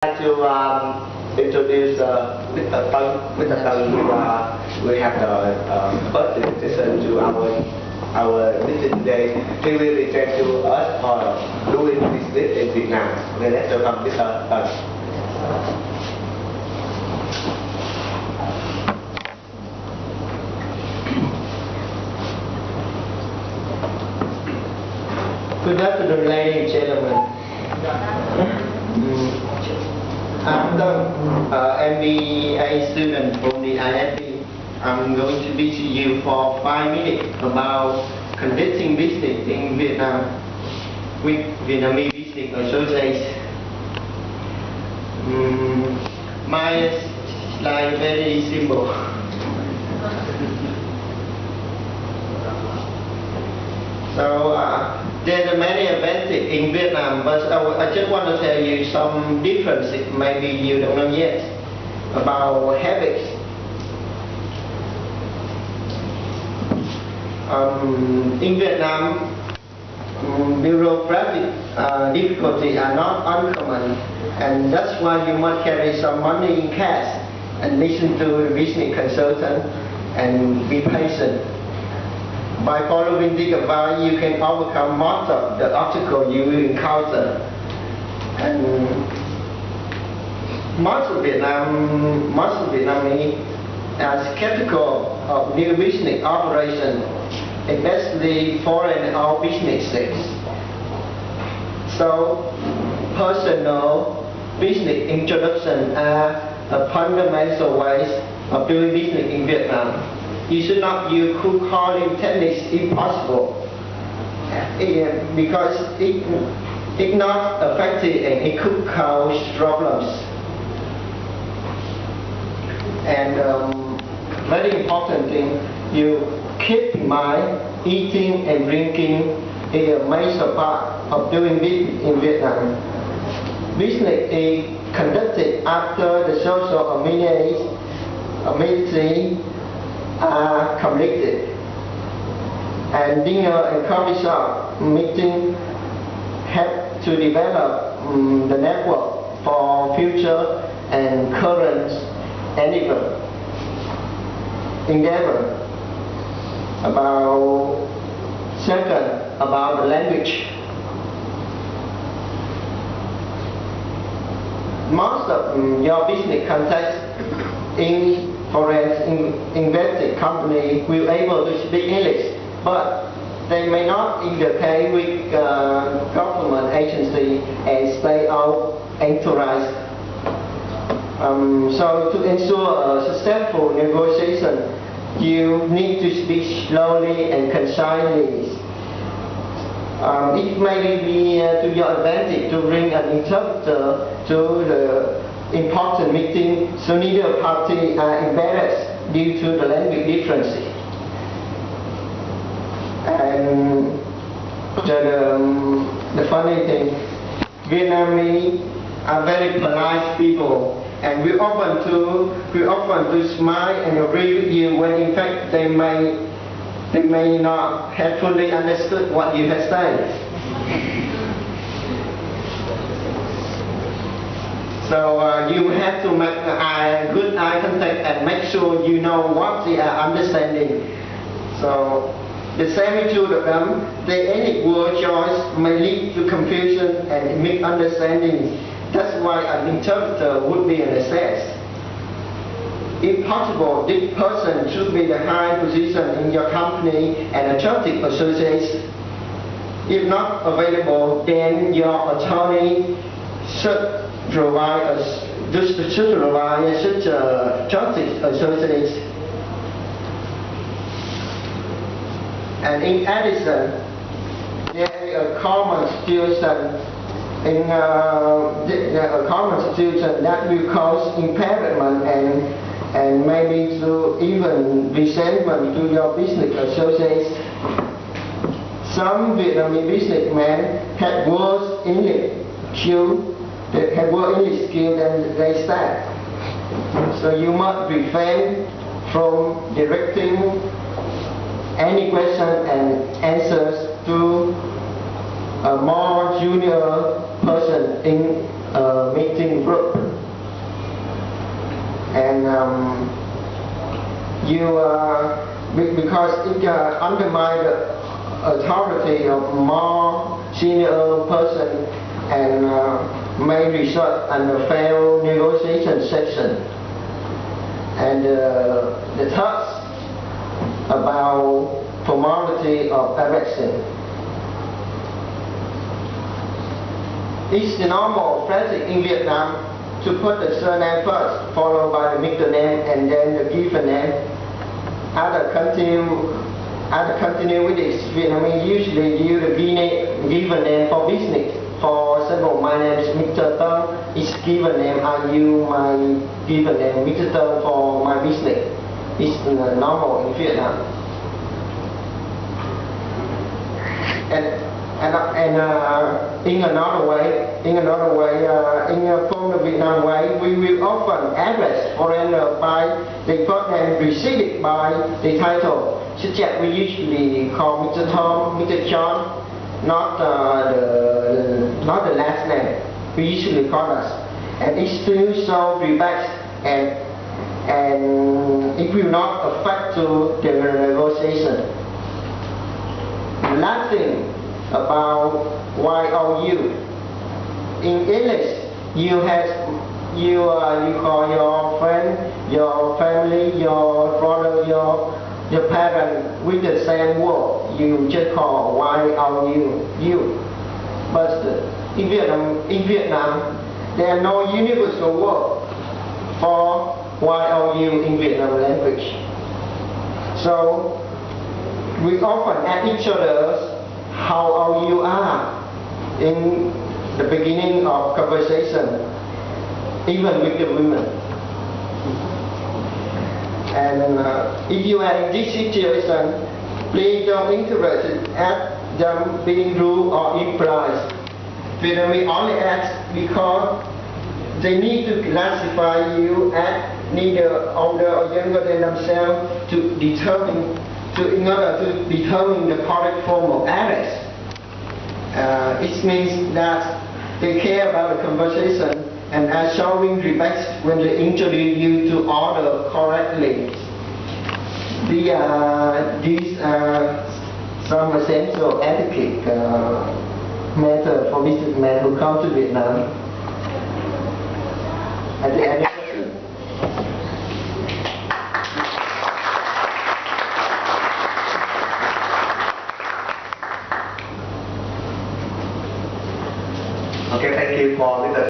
like to introduce Mr. Tang. Mr. Tang will have the first presentation to our meeting today. He will present to us for doing business in Vietnam. Okay, let's welcome Mr. Tang. Good afternoon, ladies and gentlemen. I'm the MBA student from the ISP. I'm going to be to you for 5 minutes about conducting business in Vietnam with Vietnamese Business Association. My slide very simple. So there are many advantages in Vietnam, but I just want to tell you some differences maybe you don't know yet about habits. In Vietnam, bureaucratic difficulties are not uncommon, and that's why you must carry some money in cash and listen to the business consultant and be patient. By following this advice, you can overcome most of the obstacles you will encounter. And most of Vietnamese are skeptical of new business operations, especially foreign or businesses. So, personal business introduction are a fundamental ways of doing business in Vietnam. You should not use cold calling techniques if possible, because it's not effective and it could cause problems. And very important thing, you keep in mind eating and drinking is a major part of doing business in Vietnam. Business is conducted after the social amenities are completed, and dinner and coffee shop meeting help to develop the network for future and current endeavor. About the language. Most of your business contacts in foreign invested company will able to speak English, but they may not interface with government agency and stay out enterprise. So to ensure a successful negotiation, you need to speak slowly and concisely. It may be to your advantage to bring an interpreter to the important meeting, so neither party are embarrassed due to the language differences. And the funny thing, Vietnamese are very polite people, and we often to smile and agree with you when in fact they may not have fully understood what you have said. So you have to make good eye contact and make sure you know what they are understanding. So the same to them, any word choice may lead to confusion and misunderstanding. That's why an interpreter would be a necessity. If possible, this person should be the high position in your company and attractive association. If not available, then your attorney should provide such a trusted associate. And in addition, there is a common situation that will cause impairment and maybe to even resentment to your business associates. Some Vietnamese businessmen have worse English skills than they staff. So you must refrain from directing any question and answers to a more junior person in meeting group. And because it undermines the authority of more senior person and may result in a failed negotiation session. And the thoughts about formality of election. It's the normal practice in Vietnam to put the surname first, followed by the middle name and then the given name. Other continue with this. Vietnamese usually use the given name for business. For example, my name is Mr. Tong. It's given name. I use my given name Mr. Tong for my business. It's normal in Vietnam. And in another way, from the Vietnam way, we will often address foreigner by the first name preceded by the title. Such as we usually call Mr. Tom, Mr. John, not the last name. We usually call us, and it still shows respect and it will not affect to the negotiation. Last thing about YOU. In English, you call your friend, your family, your brother, your parent with the same word. You just call YOU. But in Vietnam, there are no universal word for YOU in Vietnam language. So we often ask each other how old you are in the beginning of conversation, even with the women. And if you are in this situation, please don't interrupt at them being rude or implied. Vietnamese only ask because they need to classify you as neither older or younger than themselves in order to determine the correct form of arrest. It means that they care about the conversation and are showing respect when they introduce you to order correctly. These are some essential etiquette matter for businessmen who come to Vietnam. At the end